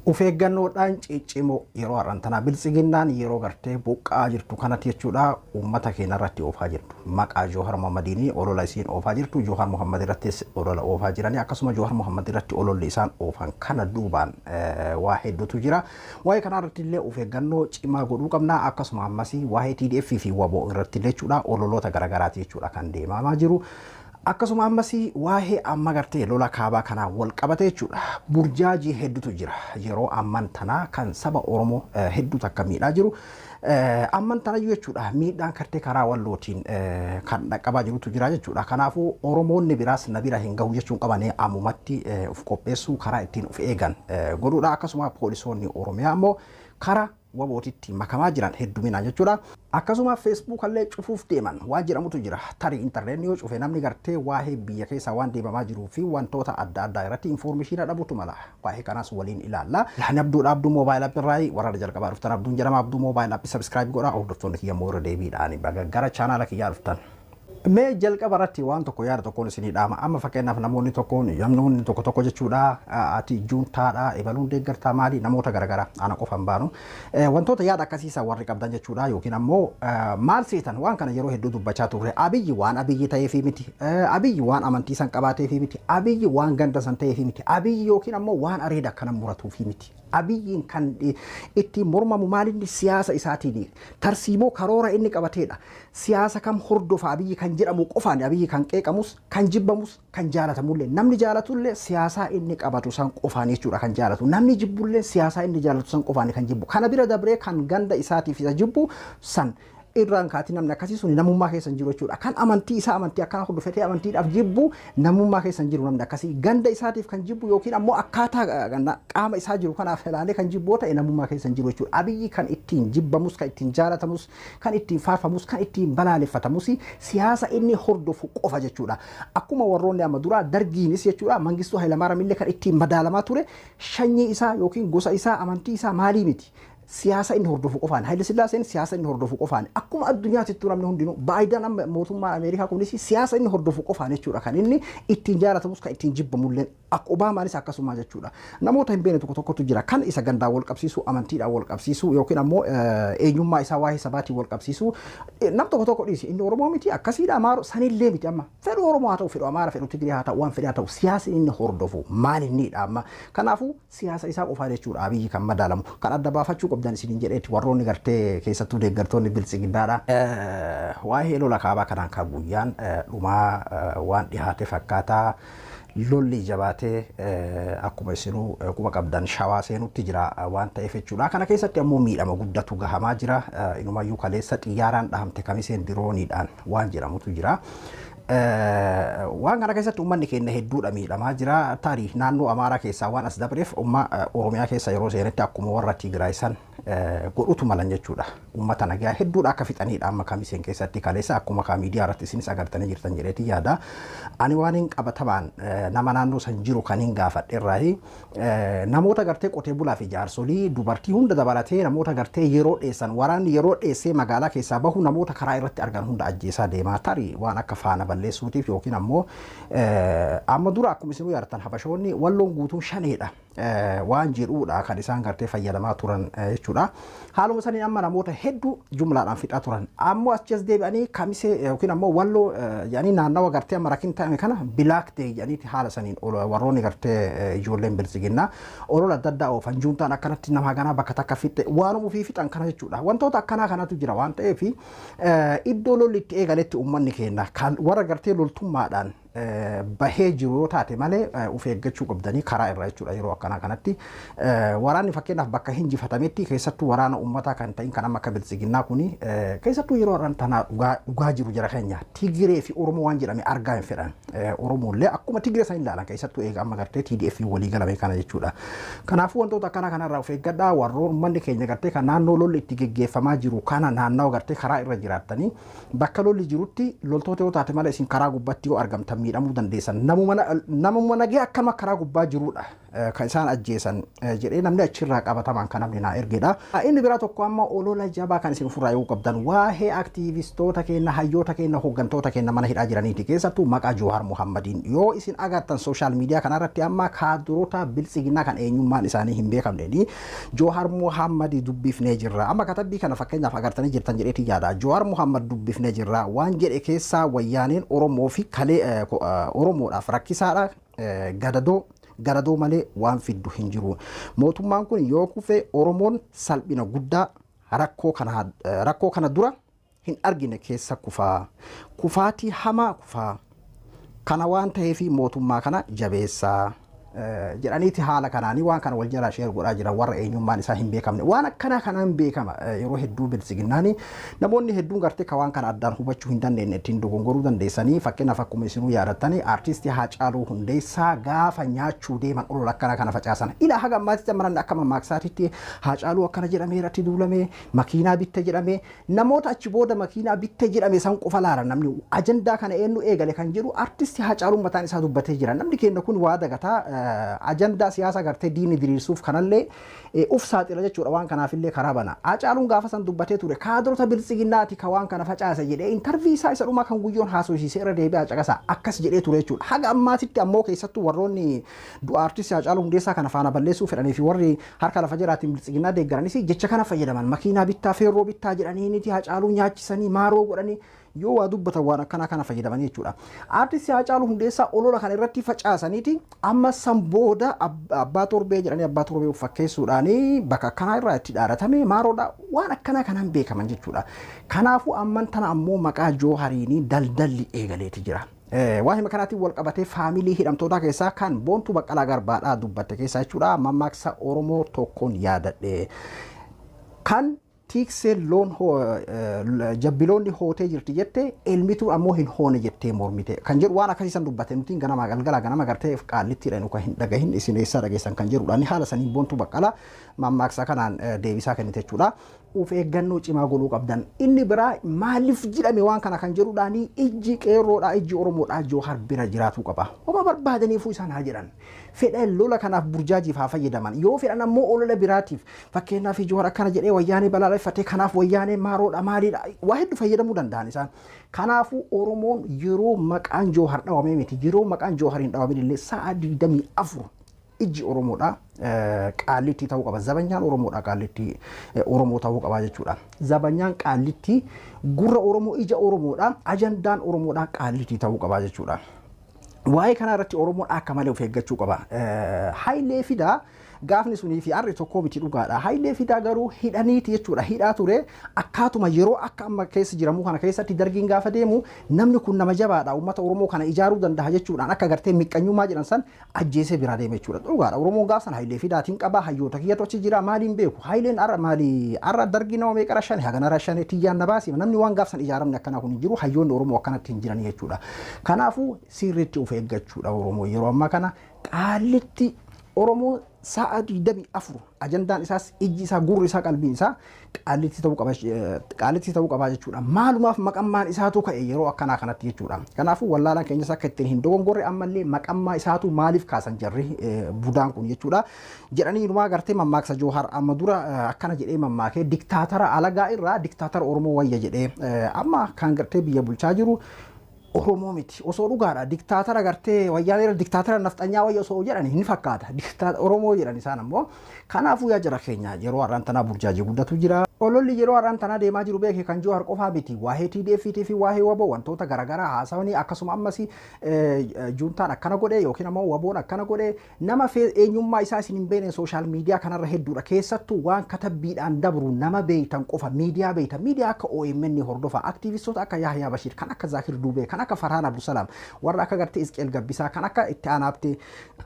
Ufeeggannoodhaan ciccimoo yeroo har'antanaa biltsiginnaan yeroo gartee buqqaa jirtu kanatti jechuudha uummata keenya irratti oofaa jirtu. Maqaa Jawhar Mohammadiin olola isiin oofaa jirtu. Jawhar Mohammad irrattis olola oofaa jiranii akkasuma Jawhar Mohammad irratti ololli isaan oofan kana duubaan waa hedduutu jira. Waa'ee kana irratti illee ufeeggannoo cimaa godhuu qabna. Akkasuma ammasii waa'ee TDF fi WBO irratti illee jechuudha ololoota garaagaraati jechuudha kan deemamaa jiru. Akkasuma ammasii waa'ee amma gartee lola kaabaa kanaa wal qabate jechuudha. Burjaajii hedduutu jira. Yeroo amman tanaa kan saba Oromoo hedduutu akka miidhaa jiru. Amman tana jechuudha miidhaan gartee karaa wallootiin kan dhaqqabaa jirutu jira jechuudha. Kanaafuu Oromoonni biraas na bira hin gahu jechuun qabanii ammumatti of qopheessuu karaa ittiin of eegan godhuudha. Akkasuma poolisoonni Oromiyaa ammoo karaa WBO'tti makamaa jiran hedduminaan jechuudha. Akkasuma Facebook illee cufuuf deeman waan jedhamutu jira. Tarii intarneetii yoo cufe namni gartee waa'ee biyya keessaa waan deemamaa jiruu fi wantoota adda addaa irratti infoormeeshinii dhabutu mala. Waa'ee kanaas waliin ilaalla. Laan Abduu moobaayil app irraa warra jalqabaa dhuftan Abduun jedhama. Abduu moobaayil app subscribe godhaa. Hordoftoonni kiyya immoo irra deebiidhaan gara chaanaala kiyyaa dhuftan. Mee jalqaba irratti waan tokko yaada tokkoon isinii dhaama. Amma fakkeenyaaf namoonni tokko jechuudha ati juuntaadha ebaluun deeggartaa maali namoota garaagaraa ana qofan baanu wantoota yaada akkasiisaa warri qabdan jechuudha yookiin ammoo maal seetan waan kana yeroo hedduu dubbachaa turre Abiyyi waan Abiyyi ta'ee fi miti Abiyyi waan amantii san qabaatee fi miti Abiyyi waan ganda san ta'ee fi miti Abiyyi yookiin ammoo waan areeda akkana muratuu fi miti Abiyyiin kan ittiin mormamu maalinni siyaasa isaatiin tarsiimoo karoora inni qabateedha siyaasa kam hordofa Abiyyi kan jedhamu qofaan Abiyyi kan qeeqamus kan jibbamus kan jaalatamullee namni jaalatullee siyaasaa inni qabatu san qofaan jechuudha kan jaalatu namni jibbullee siyaasaa inni jaalatu san qofaan kan jibbu kana bira dabree kan ganda isaatiif isa jibbu san irraan kaati namni akkasii sun namummaa keessa hin jiru jechuudha kan amantii isaa amantii akkana hordofetee amantiidhaaf jibbu namummaa keessa hin jiru namni akkasii ganda isaatiif kan jibbu yookiin ammoo akkaataa qaama isaa jiru kanaaf ilaalee kan jibbu ta'e namummaa keessa hin jiru jechuudha Abiyyi kan ittiin jibbamus kan ittiin jaalatamus kan ittiin faarfamus kan ittiin balaaleffatamus siyaasa inni hordofu qofa jechuudha akkuma warroonni amma duraa dargiinis jechuudha Mangistuu Hayilamaariyaam illee kan ittiin madaalamaa ture shanyii isaa yookiin gosa isaa amantii isaa maalii miti siyaasa inni hordofu qofaan Haayile Sillaaseen siyaasa inni hordofu qofaan akkuma addunyaatti namni hundinuu Baayidaan mootummaa Ameerikaa kunis siyaasa inni hordofu qofaan jechuudha kan inni ittiin jaalatamus kan ittiin jibbamullee akka Obaamaanis akkasuma jechuudha namoota hin beekne tokkotu jira kan isa gandaa wal qabsiisuu amantiidhaan wal qabsiisuu yookiin ammoo eenyummaa isaa waa'ee sabaatiin wal qabsiisuu nam tokko dhiisi inni Oromoo miti akkasiidha Amaaro sanillee miti amma fedhu Oromoo haa ta'u fedhu Amaara fedhu Tigiree haa ta'u waan fedhe haa ta'u siyaasa inni hordofu maalinniidha amma kanaafuu siyaasa isaa qofaan jechuudha Abiyyi kan madaalamu kan adda baafachuu qabdan isiniin jedheetti warroonni gartee keessattuu deeggartoonni biltsiginnaadha waa'ee lola kaabaa kanaan kan guyyaan dhumaa waan dhihaate fakkaataa lolli jabaatee akkuma isinuu quba qabdan shawaa seenutti jira waan ta'eef jechuudha kana keessatti ammoo miidhama guddatu gahamaa jira inumayyuu kaleessa xiyyaaraan dhahamte kamiseen dirooniidhaan waan jedhamutu jira waan kana keessatti uummanni keenya hedduudha miidhamaa jira tarii naannoo Amaaraa keessaa waan as dabreef Oromiyaa keessa yeroo seenetti akkuma warra Tigraay san godhutu malan jechuudha uummata nagaa hedduudha akka fixaniidha amma kamiseen keessatti kaleessa akkuma ka miidiyaa irratti isinis agartanii jirtan jedheeti yaada ani waan hin qabatamaan nama naannoo san jiru kan hin gaafadheerraahi namoota gartee qotee bulaa fi jaarsolii dubartii hunda dabalatee namoota gartee yeroo dheessan waraanni yeroo dheessee magaalaa keessaa bahu namoota karaa irratti argan hunda ajjeesaa deemaa tarii waan akka faana balleessuutiif yookiin ammoo amma dura akkuma isinuu yaadatan habashoonni walloon guutuun shaneedha waan jedhuudha kan isaan gartee fayyadamaa turan jechuudha haaluma saniin amma namoota hedduu jumlaadhaan fixaa turan ammoo achas deebi'anii kamisee yookiin ammoo walloo yaani naannawa gartee amma rakkin ta'ame kana bilaak ta'e jedhaniiti haala saniin warroonni gartee ijoolleen biltsiginnaa olola adda addaa oofan juuntaan akkanatti nama ganaa bakka takka fixxe waanuma ofii fixan kana jechuudha wantoota akkanaa kanatu jira waan ta'eef iddoo lolli itti eegaletti uummanni keenya kan warra gartee loltummaadhaan bahee jiru yoo taate malee of eeggachuu qabdanii karaa irraa jechuudha yeroo akkanaa kanatti waraanni fakkeenyaaf bakka hinjifatametti keessattuu waraana uummataa kan ta'in kan amma akka biltsiginnaa kuni keessattuu yeroo irraan tanaa dhugaa jiru jara keenya Tigiree fi Oromoo waan jedhame argaa hin fedhan Oromoollee akkuma Tigiree san ilaalan keessattuu eega amma gartee TDF walii galame kana jechuudha kanaafuu wantoota akkanaa kanarraa of eeggadhaa warroon uummanni keenya gartee kan naannoo lolli itti geggeeffamaa jiru kana naannoo gartee karaa irra jiraattanii bakka lolli jirutti loltoota yoo taate malee isin karaa gubbatti yoo argamtan miidhamuu dandeessan namuma nagee akkama karaa gubbaa jirudha kan isaan ajjeesan jedhee namni achirraa qabataman kan namni naa ergedha. Inni biraa tokko amma olola jabaa kan isin ofirraa yoo qabdan waa'ee aktiivistoota keenya hayyoota keenya hooggantoota keenya mana hidhaa jiraniiti keessattuu maqaa Jowaar Muhammadiin yoo isin agartan sooshaal miidiyaa kanarratti amma kaadroota biltsiginaa kan eenyummaan isaanii hin beekamneen Jowaar Muhammadi dubbifnee jirra. Amma katabbii kana fakkeenyaaf agartanii jirtan jedheeti yaada. Jowaar Muhammad dubbifnee jirra waan jedhe keessaa wayyaaneen Oromoo fi kalee Oromoodhaaf rakkisaadha gadadoo malee waan fiddu hin jiru. Mootummaan kun yoo kufe Oromoon salphina guddaa rakkoo kana dura hin argine keessa kufaa. Kufaatii hamaa kufaa. Kana waan ta'eef mootummaa kana jabeessaa. Jedhaniiti haala kanaanii waan kana wal jalaa sheer godhaa jira warra eenyummaan isaa hin beekamne waan akkana kanaan beekama yeroo hedduu biltsiginnaani namoonni hedduun gartee ka waan kana addaan hubachuu hin dandeenye ittiin dogongoruu dandeessanii fakkeenyaaf akkuma isinuu yaadattanii aartistii Haacaaluu Hundeessaa gaafa nyaachuu deeman olola akkana kana facaasan ilaa haga ammaatitti amanan akka mammaaksaatitti Haacaaluu akkana jedhamee irratti duulamee makiinaa bitte jedhamee namoota achi booda makiinaa bitte jedhamee san qofa laara namni ajandaa kana eenyu eegale kan jedhu aartistii Haacaaluu mataan isaa dubbatee jira namni keenya kun waa dagataa ajandaa siyaasa gartee diini diriirsuuf kanallee uf saaxila jechuudha waan kanaafillee karaa bana. Haacaaluun gaafa san dubbatee ture kaadrota biltsiginnaati ka waan kana facaase jedhee intarvii isaa isa dhumaa kan guyyoon haasofsiisee irra deebi'aa caqasa akkas jedhee ture jechuudha. Haga ammaatitti ammoo keessattuu warroonni du'a aartistii Haacaaluu Hundeessaa kana faana balleessuu fedhanii fi warri harka lafa jiraatiin biltsiginnaa deeggaranis jecha kana fayyadaman makiinaa bittaa feerroo bittaa jedhaniiniti Haacaaluu nyaachisanii maaroo godhanii yoo waa dubbatan waan akkana kana fayyadamanii jechuudha. Aartistii Haacaaluu Hundeessaa olola kana irratti facaasaniiti amma san booda abbaa torbee jedhanii abbaa torbee fakkeessuudhaan bakka akkanaa irraa itti dhaadatame maaroodha waan akkana kanaan beekaman jechuudha. Kanaafuu amman tana ammoo maqaa Joohariinii daldalli eegaleeti jira. Waan hima kanaatiin wal qabatee faamilii hidhamtootaa keessaa kan Boontuu Baqqalaa Garbaadhaa dubbatte keessaa jechuudha mammaaksa Oromoo tokkoon yaadadhe. Kan tiiksee loon jabbiloonni hootee jirti jette elmituu ammoo hin hoone jettee mormite kan jedhu waan akkasiisan dubbate nuti ganama galgala ganama gartee qaallittiidha nu kan hin dhagahin isin eessaa dhageessan kan jedhudha ni haala saniin Boontuu Baqqalaa mammaaksa kanaan deebisaa kennite jechuudha. Uf eeggannoo cimaa godhuu qabdan inni biraa maaliif jedhame waan kana kan jedhuudhaan ijji qeerroodhaa ijji Oromoodhaa Joohar bira jiraatuu qaba. Homa barbaadaniifuu isaan haa jedhan. Fedha lola kanaaf burjaajiif haa fayyadaman. Yoo fedhan ammoo olola biraatiif fakkeenyaaf Joohar akkana jedhee wayyaanee balaaleffatee kanaaf wayyaanee maaroodha maaliidha waa hedduu fayyadamuu danda'an isaan. Kanaafuu Oromoon yeroo maqaan Joohar dhawamee miti yeroo maqaan Joohariin dhawamee illee sa'a 24 ijji Oromoodha qaalitti ta'uu qaba. Zabanyaan Oromoodha qaalitti Oromoo ta'uu qaba jechuudha. Zabanyaan qaalitti gurra Oromoo ija Oromoodha ajandaan Oromoodha qaalitti ta'uu qaba jechuudha. Waa'ee kana irratti Oromoon akka malee of eeggachuu qaba. Haayilee Fidaa gaafni sunii fi arri tokko miti dhugaadha. Haayilee Fidaa garuu hidhaniiti jechuudha. Hidhaa ture akkaatuma yeroo akka amma keessa jiramu kana keessatti dargiin gaafa deemu namni kun nama jabaadha. Uummata Oromoo kana ijaaruu danda'a jechuudhaan akka gartee miqqanyummaa jedhan san ajjeesee biraa deeme jechuudha. Dhugaadha. Oromoon gaafsan Haayilee Fidaatiin qaba. Hayyoota kiyyatu achi jira maaliin beeku. Haayileen arra maali arra dargii nama meeqa rashane hagana rashane tiyyaan na baasi. Namni waan gaafsan ijaaramne akkana kun hin jiru. Hayyoonni Oromoo akkanatti hin jiran jechuudha. Kanaafuu sirriitti of eeggachuudha Oromoo yeroo ammaa kana qaalitti Oromoo sa'a 24 ajandaan isaas ijji isaa gurri isaa qalbiin isaa qaalitti ta'uu qaba jechuudha. Maalumaaf maqammaan isaatu ka'e yeroo akkanaa kanatti jechuudha. Kanaafuu wallaalaan keenyas akka ittiin hin dogongorre ammallee maqammaa isaatu maaliif kaasan jarri budaan kun jechuudha. Jedhanii inumaa gartee mammaaksa Joohar amma dura akkana jedhee mammaakee diktaatara alagaa irraa diktaatara Oromoo wayya jedhee amma kan gartee biyya bulchaa jiru Oromoo miti osoo dhugaadha diktaatara gartee wayyaanee diktaatara nafxanyaa wayya osoo jedhani hin fakkaata diktaatara Oromoo jedhan isaan ammoo kanaafuu yaa jara keenya yeroo har'aan tanaa burjaajii guddatu jira. Ololli yeroo har'aan tanaa deemaa jiru beekee kan Joohar qofaa miti waa'ee TDF fi waa'ee waboo wantoota garaagaraa haasawanii akkasuma ammas juuntaan akkana godhee yookiin ammoo waboon akkana godhee nama eenyummaa isaa isin hin beekne sooshaal miidiyaa kanarra hedduudha keessattuu waan katabbiidhaan dabru nama beeytan qofa miidiyaa beeytan miidiyaa akka OMN hordofa aktiivistoota akka Yahyaa Bashiir kan akka Zaakir Duubee kan akka Farhaan Abdusalaam warra akka gartee Isqeel Gabbisaa kan akka itti aanaabte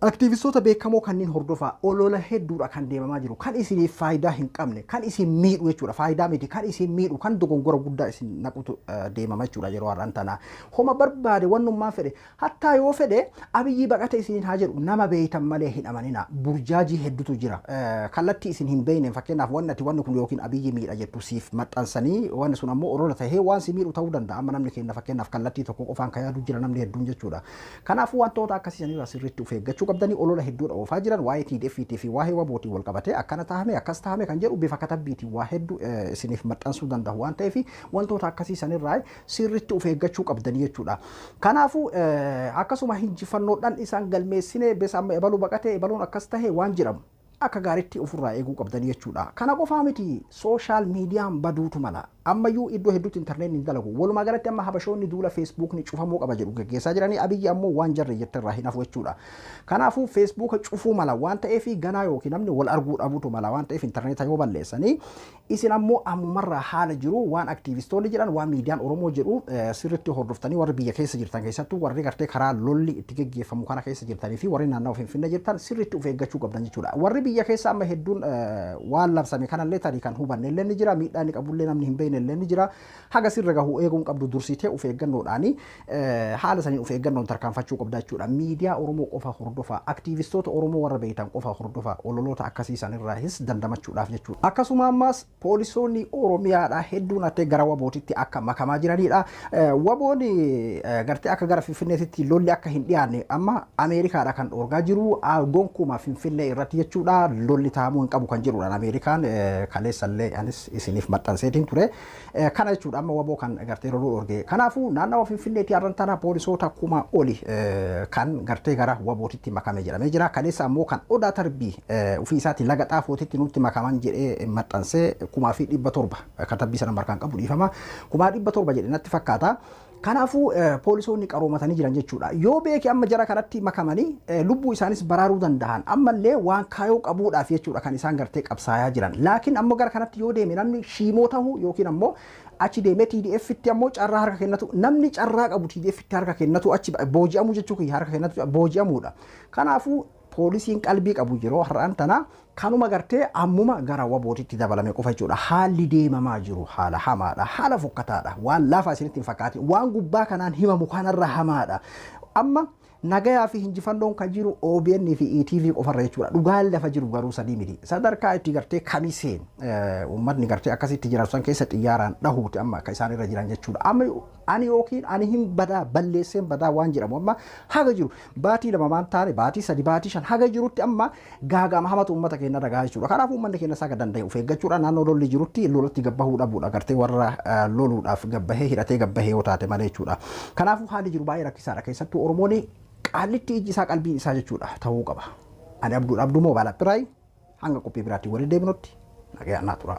aktiivistoota beekamoo kanneen hordofa olola hedduudha kan deemamaa jiru kan isiniif faayidaa hin qabne kan isin miidhu jechuudha. Faayidaa miti kan isin miidhu kan dogongora guddaa isin naqutu deemama jechuudha yeroo har'aan tana. Homa barbaade wannummaa fedhe hattaa yoo fedhe Abiyyi baqate isin haa jedhu nama beeytan malee hin amanina. Burjaajii hedduutu jira. Kallattii isin hin beeyne fakkeenyaaf wanni kun yookiin Abiyyi miidha jettu siif maxxansanii wanni sun ammoo orola ta'ee waan si miidhu ta'uu danda'a. Amma namni keenya fakkeenyaaf kallattii tokko qofaan kan yaadu jira namni hedduun jechuudha. Kanaafuu wantoota akkasiisanirraa sirriitti of eeggachuu qabdanii olola hedduudha oofaa jiran waa'ee TDF fi waa'ee wabootii wal qabatee akkana taahame akkas taahame kan jedhu bifa katabbiitiin waa hedduu isiniif maxxansuu danda'u waan ta'eef wantoota akkasiisanirraa sirriitti of eeggachuu qabdanii jechuudha. Kanaafuu akkasuma hinjifannoodhaan isaan galmeessine besa amma ebaluu baqatee ebaluun akkas tahee waan jedhamu akka gaariitti ofirraa eeguu qabdanii jechuudha. Kana qofaa miti sooshaal miidiyaan baduutu mala. Ammayyuu iddoo hedduutti intarneetiin hin dalagu. Walumaa galatti amma habashoonni duula feesbuukni cufamuu qaba jedhu gaggeessaa jiranii Abiyyi ammoo waan jarre jettirraa hin hafu jechuudha. Kanaafuu feesbuuka cufuu mala waan ta'eef ganaa yookiin namni wal arguu dhabuutu mala waan ta'eef intarneeta yoo balleessanii isin ammoo ammumarraa haala jiru waan aktiivistoonni jedhan waan miidiyaan Oromoo jedhu sirriitti hordoftanii warri biyya keessa jirtan keessattuu warri gartee karaa lolli itti gaggeeffamu kana keessa jirtanii fi warri naannoo Finfinnee jirtan sirriitti of eeggachuu qabdan jechuudha. Warri biyya keessa amma hedduun waan labsame kanallee tarii kan hubanne illee ni jira miidhaan ni qabullee namni hin beekne illee ni jira. Haga sirra gahuu eeguun qabdu dursitee of eeggannoodhaani haala saniin of eeggannoon tarkaanfachuu qabda jechuudha. Miidiyaa Oromoo qofa hordofaa aktiivistoota Oromoo warra beektan qofa hordofaa ololoota akkasii sanirraahis dandamachuudhaaf jechuudha. Akkasuma ammas poolisoonni Oromiyaadha hedduun attee gara wabootitti akka makamaa jiranidha. Waboonni gartee akka gara Finfinneetitti lolli akka hin dhiyaanne amma Ameerikaadha kan dhoorgaa jiru gonkumaa Finfinnee irratti jechuudha. Lolli taa'amuu hin qabu kan jedhudha. Ameerikaan kaleessallee anis isiniif maxxanseetiin ture. Kana jechuudha amma waboo kan gartee loluu dhoorge. Kanaafuu naannawa Finfinneetti har'antana poolisoota kuma oli kan gartee gara wabootitti makame jedhamee jira. Kaleessa ammoo kan odaa tarbii ofii isaatti laga xaafootitti nutti makaman jedhee maxxansee 1700 katabbii sana markaan qabu dhiifama. 1700 jedhee natti fakkaata. Kanaafuu poolisoonni qaroomatanii jiran jechuudha. Yoo beeki amma jara kanatti makamanii lubbuu isaanis baraaruu danda'an ammallee waan kaayoo qabuudhaaf jechuudha kan isaan gartee qabsaayaa jiran. Laakiin ammoo gara kanatti yoo deeme namni shiimoo ta'uu yookiin ammoo achi deemee TDF'tti ammoo carraa harka kennatu namni carraa qabu TDF'tti harka kennatu achi booji'amuu jechuu kiyya harka kennatu booji'amuudha. Kanaafuu poolisiin qalbii qabu yeroo har'aan tana kanuma gartee ammuma gara wabootitti dabalame qofa jechuudha. Haalli deemamaa jiru haala hamaadha, haala fokkataadha, waan lafa isinitti hin fakkaatin, waan gubbaa kanaan himamu kanarra hamaadha. Amma nagayaa fi hinjifannoon kan jiru OBN fi ETV qofarra jechuudha. Dhugaan lafa jiru garuu sadii miti. Sadarkaa itti gartee kamiseen uummatni gartee akkasitti jiraatu san keessa xiyyaaraan dhahuuti amma akka isaan irra jiran jechuudha. Amma ani yookiin ani hin badaa balleesseen badaa waan jedhamu amma haga jiru baatii lama maan taane baatii sadi baatii shan haga jirutti amma gaagama hamatu uummata keenya dhagaa jechuudha. Kanaafuu uummanni keenya isaa danda'e of eeggachuudha naannoo lolli jirutti lolatti gabbahuu dhabuudha gartee warra loluudhaaf gabbahee hidhatee gabbahee yoo taate malee jechuudha. Kanaafuu haalli jiru baay'ee rakkisaadha keessattuu Oromoon qaalitti iji isaa qalbii isaa jechuudha ta'uu qaba. Ani Abduu Moobaala Biraay hanga qophii biraatti waliin deebinutti nagayaan naa tura.